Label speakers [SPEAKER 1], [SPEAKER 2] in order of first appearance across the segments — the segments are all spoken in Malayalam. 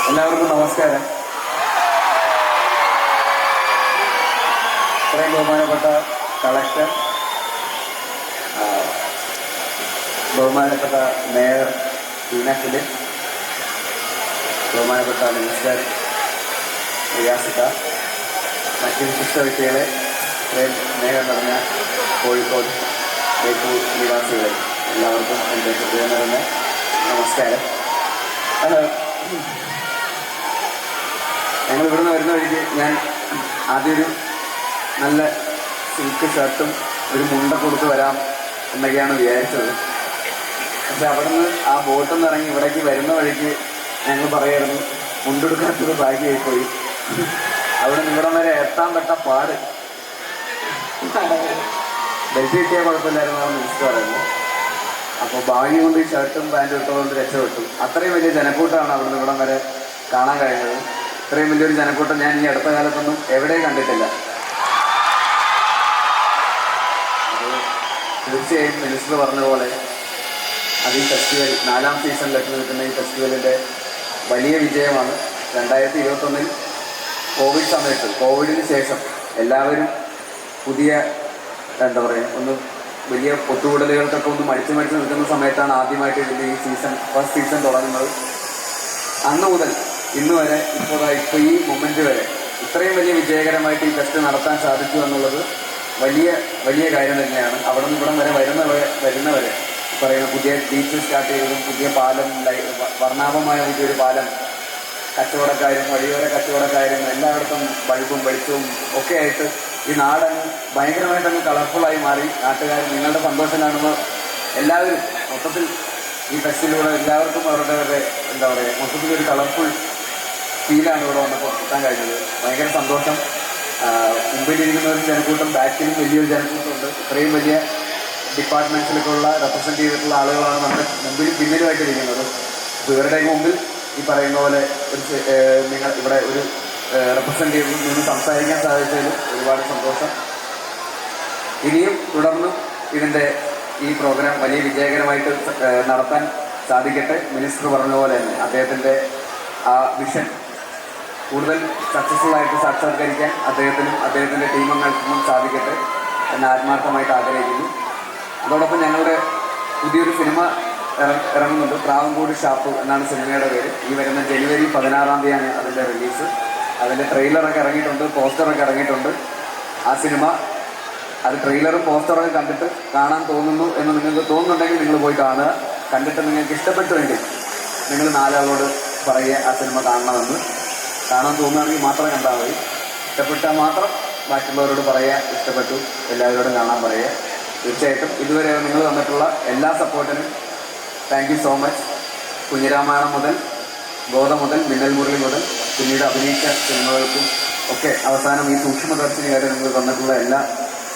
[SPEAKER 1] എല്ലാവർക്കും നമസ്കാരം. ഇത്രയും ബഹുമാനപ്പെട്ട കളക്ടർ, ബഹുമാനപ്പെട്ട മേയർ ടീന ഫിലിപ്പ്, ബഹുമാനപ്പെട്ട മിനിസ്റ്റർ റിയാസിക്ക, മറ്റ് വിശിഷ്ട വ്യക്തികളെ, ഇത്രയും സ്നേഹം നിറഞ്ഞ കോഴിക്കോട് ബേപ്പൂർ നിവാസികളെ എല്ലാവർക്കും എൻ്റെ ഹൃദയം നിറഞ്ഞ നമസ്കാരം. ഞങ്ങൾ ഇവിടുന്ന് വരുന്ന വഴിക്ക് ഞാൻ ആദ്യം ഒരു നല്ല സിൽക്ക് ഷർട്ടും ഒരു മുണ്ട കൊടുത്ത് വരാം എന്നൊക്കെയാണ് വിചാരിച്ചത്. പക്ഷെ അവിടെ നിന്ന് ആ ബോട്ടിൽ നിന്ന് ഇറങ്ങി ഇവിടേക്ക് വരുന്ന വഴിക്ക് ഞങ്ങൾ പറയായിരുന്നു മുണ്ടെടുക്കാത്തത് ഭാഗ്യമായിപ്പോയി. അവിടെ നിന്ന് ഇവിടം വരെ എത്താൻ പെട്ട പാട്. ബെൽറ്റ് കിട്ടിയാൽ കുഴപ്പമില്ലായിരുന്നു മിനിസ്റ്റർ പറയുന്നത്. അപ്പോൾ ഭാഗ്യം കൊണ്ട് ഈ ഷർട്ടും പാൻറ്റും ഇട്ടുകൊണ്ട് രക്ഷപ്പെട്ടു. അത്രയും വലിയ ജനക്കൂട്ടമാണ് അവിടെ നിന്ന് ഇവിടം വരെ കാണാൻ കഴിഞ്ഞത്. ഇത്രയും വലിയൊരു ജനക്കൂട്ടം ഞാൻ ഈ അടുത്ത കാലത്തൊന്നും എവിടെയും കണ്ടിട്ടില്ല. അത് തീർച്ചയായും മിനിസ്റ്റർ പറഞ്ഞ പോലെ അത് ഈ ഫെസ്റ്റിവൽ 4ാം സീസണിലെത്തി നിൽക്കുന്ന ഈ ഫെസ്റ്റിവലിൻ്റെ വലിയ വിജയമാണ്. 2021 കോവിഡ് സമയത്ത്, കോവിഡിന് ശേഷം എല്ലാവരും പുതിയ എന്താ പറയുക, ഒന്ന് വലിയ ഒത്തുകൂടലുകൾക്കൊക്കെ ഒന്ന് മടിച്ച് നിൽക്കുന്ന സമയത്താണ് ആദ്യമായിട്ട് ഇതിൻ്റെ ഈ ഫസ്റ്റ് സീസൺ തുടങ്ങുന്നത്. അന്ന് മുതൽ ഇന്ന് വരെ ഇപ്പോൾ ഈ മൊമെൻ്റ് വരെ ഇത്രയും വലിയ വിജയകരമായിട്ട് ഈ ഫെസ്റ്റ് നടത്താൻ സാധിച്ചു എന്നുള്ളത് വലിയ വലിയ കാര്യം തന്നെയാണ്. അവിടെ നിന്ന് ഇവിടം വരെ വരുന്നവരെ പറയുന്ന പുതിയ ബീച്ച് സ്റ്റാർട്ട് ചെയ്തതും പുതിയ പാലം, വർണ്ണാഭമായ പുതിയൊരു പാലം, കച്ചവടക്കാരും വഴിയോര കച്ചവടക്കാരും എല്ലായിടത്തും ബൾബും വെളിച്ചവും ഒക്കെ ആയിട്ട് ഈ നാടങ്ങ് ഭയങ്കരമായിട്ടങ്ങ് കളർഫുള്ളായി മാറി. നാട്ടുകാർ നിങ്ങളുടെ സന്തോഷം കാണുമ്പോൾ എല്ലാവരും മൊത്തത്തിൽ ഈ ഫെസ്റ്റിലൂടെ എല്ലാവർക്കും അവരുടെ എന്താ പറയുക മൊത്തത്തിലൊരു കളർഫുൾ ഫീലാണ് ഇവിടെ വന്നപ്പോൾ കിട്ടാൻ കഴിഞ്ഞത്. ഭയങ്കര സന്തോഷം. മുമ്പിലിരിക്കുന്ന ഒരു ജനക്കൂട്ടം, ബാക്കിലും വലിയൊരു ജനക്കൂട്ടമുണ്ട്. ഇത്രയും വലിയ ഡിപ്പാർട്ട്മെൻറ്റ്സിലൊക്കെ ഉള്ള റെപ്രസെൻറ്റ് ചെയ്തിട്ടുള്ള ആളുകളാണ് നമ്മുടെ മുമ്പിലും പിന്നിലുമായിട്ട് ഇരിക്കുന്നത്. അപ്പോൾ ഇവരുടെയൊക്കെ മുമ്പിൽ ഈ പറയുന്ന പോലെ നിങ്ങൾ ഇവിടെ ഒരു റെപ്രസെൻറ്റേറ്റീവ് നിന്ന് സംസാരിക്കാൻ സാധിച്ചതിൽ ഒരുപാട് സന്തോഷം. ഇനിയും തുടർന്നും ഇതിൻ്റെ ഈ പ്രോഗ്രാം വലിയ വിജയകരമായിട്ട് നടത്താൻ സാധിക്കട്ടെ. മിനിസ്റ്റർ പറഞ്ഞ പോലെ തന്നെ അദ്ദേഹത്തിൻ്റെ ആ വിഷൻ കൂടുതൽ സക്സസ്ഫുള്ളായിട്ട് സാക്ഷാത്കരിക്കാൻ അദ്ദേഹത്തിനും അദ്ദേഹത്തിൻ്റെ ടീമംഗങ്ങൾക്കും സാധിക്കട്ടെ എന്ന് ആത്മാർത്ഥമായിട്ട് ആഗ്രഹിക്കുന്നു. അതോടൊപ്പം ഞങ്ങളുടെ പുതിയൊരു സിനിമ ഇറങ്ങുന്നുണ്ട്. പ്രാവൻകൂട് ഷാപ്പ് എന്നാണ് സിനിമയുടെ പേര്. ഈ വരുന്ന ജനുവരി 16-ാം തീയതിയാണ് അതിൻ്റെ റിലീസ്. അതിൻ്റെ ട്രെയിലറൊക്കെ ഇറങ്ങിയിട്ടുണ്ട്, പോസ്റ്ററൊക്കെ ഇറങ്ങിയിട്ടുണ്ട്. ആ സിനിമ അത് ട്രെയിലറും പോസ്റ്ററൊക്കെ കണ്ടിട്ട് കാണാൻ തോന്നുന്നു എന്ന് നിങ്ങൾക്ക് തോന്നുന്നുണ്ടെങ്കിൽ നിങ്ങൾ പോയി കാണുക. കണ്ടിട്ട് നിങ്ങൾക്ക് ഇഷ്ടപ്പെട്ടുവെങ്കിൽ നിങ്ങൾ 4 ആളോട് പറയുക ആ സിനിമ കാണണമെന്ന്. കാണാൻ തോന്നുകയാണെങ്കിൽ മാത്രം കണ്ടാൽ മതി. ഇഷ്ടപ്പെട്ടാൽ മാത്രം ബാക്കിയുള്ളവരോട് പറയുക ഇഷ്ടപ്പെട്ടു, എല്ലാവരോടും കാണാൻ പറയുക. തീർച്ചയായിട്ടും ഇതുവരെ നിങ്ങൾ തന്നിട്ടുള്ള എല്ലാ സപ്പോർട്ടിനും thank you so much. Kunjiramayanam മുതൽ, ഗോദ മുതൽ, മിന്നൽ മുരളി മുതൽ പിന്നീട് അഭിനയിച്ച സിനിമകൾക്കും ഒക്കെ അവസാനം ഈ സൂക്ഷ്മദർശിനി വരെ നിങ്ങൾ തന്നിട്ടുള്ള എല്ലാ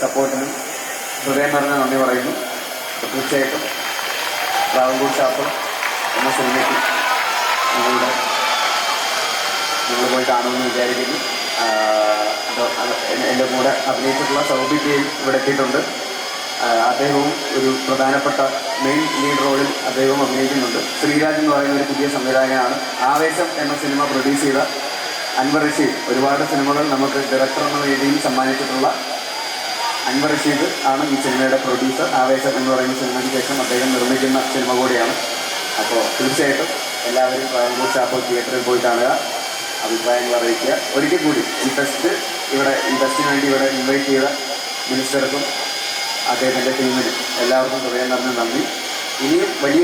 [SPEAKER 1] സപ്പോർട്ടിനും ഹൃദയം നിറഞ്ഞ നന്ദി പറയുന്നു. തീർച്ചയായിട്ടും പ്രാവൻകൂട് ഷാപ്പ് എന്ന സിനിമയ്ക്ക് നിങ്ങൾ പോയി കാണുമെന്ന് വിചാരിക്കുന്നു. എൻ്റെ കൂടെ അഭിനയിച്ചിട്ടുള്ള സൗബിക്കയും ഇവിടെ എത്തിയിട്ടുണ്ട്. അദ്ദേഹവും ഒരു പ്രധാനപ്പെട്ട മെയിൻ ലീഡ് റോളിൽ അദ്ദേഹവും അഭിനയിക്കുന്നുണ്ട്. ശ്രീരാജ് എന്ന് പറയുന്ന ഒരു പുതിയ സംവിധായകനാണ്. ആവേശം എന്ന സിനിമ പ്രൊഡ്യൂസ് ചെയ്ത അൻവർ റഷീദ്, ഒരുപാട് സിനിമകൾ നമുക്ക് ഡയറക്ടർ എന്ന രീതിയിൽ സമ്മാനിച്ചിട്ടുള്ള അൻവർ റഷീദ് ആണ് ഈ സിനിമയുടെ പ്രൊഡ്യൂസർ. ആവേശം എന്ന് പറയുന്ന സിനിമയ്ക്ക് ശേഷം അദ്ദേഹം നിർമ്മിക്കുന്ന സിനിമ കൂടിയാണ്. അപ്പോൾ തീർച്ചയായിട്ടും എല്ലാവരും പ്രാവൻകൂട് ഷാപ്പ് തിയേറ്ററിൽ പോയി കാണുക, അഭിപ്രായങ്ങൾ അറിയിക്കുക. ഒരിക്കൽ കൂടി ഈ ഫെസ്റ്റിന് വേണ്ടി ഇവിടെ ഇൻവൈറ്റ് ചെയ്ത മിനിസ്റ്റർക്കും അദ്ദേഹത്തിൻ്റെ ടീമിനും എല്ലാവർക്കും ഹൃദയം നിറഞ്ഞ നന്ദി. ഇതിലും വലിയ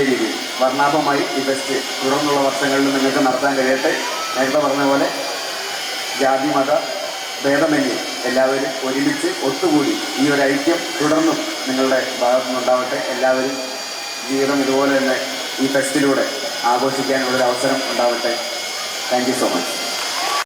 [SPEAKER 1] രീതിയിൽ വർണ്ണാഭമായി ഈ ഫെസ്റ്റ് തുടർന്നുള്ള വർഷങ്ങളിൽ നിങ്ങൾക്ക് നടത്താൻ കഴിയട്ടെ. നേരത്തെ പറഞ്ഞ പോലെ ജാതി മത ഭേദമന്യേ എല്ലാവരും ഒരുമിച്ച് ഒത്തുകൂടി ഈ ഒരു ഐക്യം തുടർന്നും നിങ്ങളുടെ ഭാഗത്തുനിന്നുണ്ടാവട്ടെ. എല്ലാവരും ജീവിതം ഇതുപോലെ തന്നെ ഈ ഫെസ്റ്റിലൂടെ ആഘോഷിക്കാനുള്ളൊരു അവസരം ഉണ്ടാവട്ടെ. Thank you so much.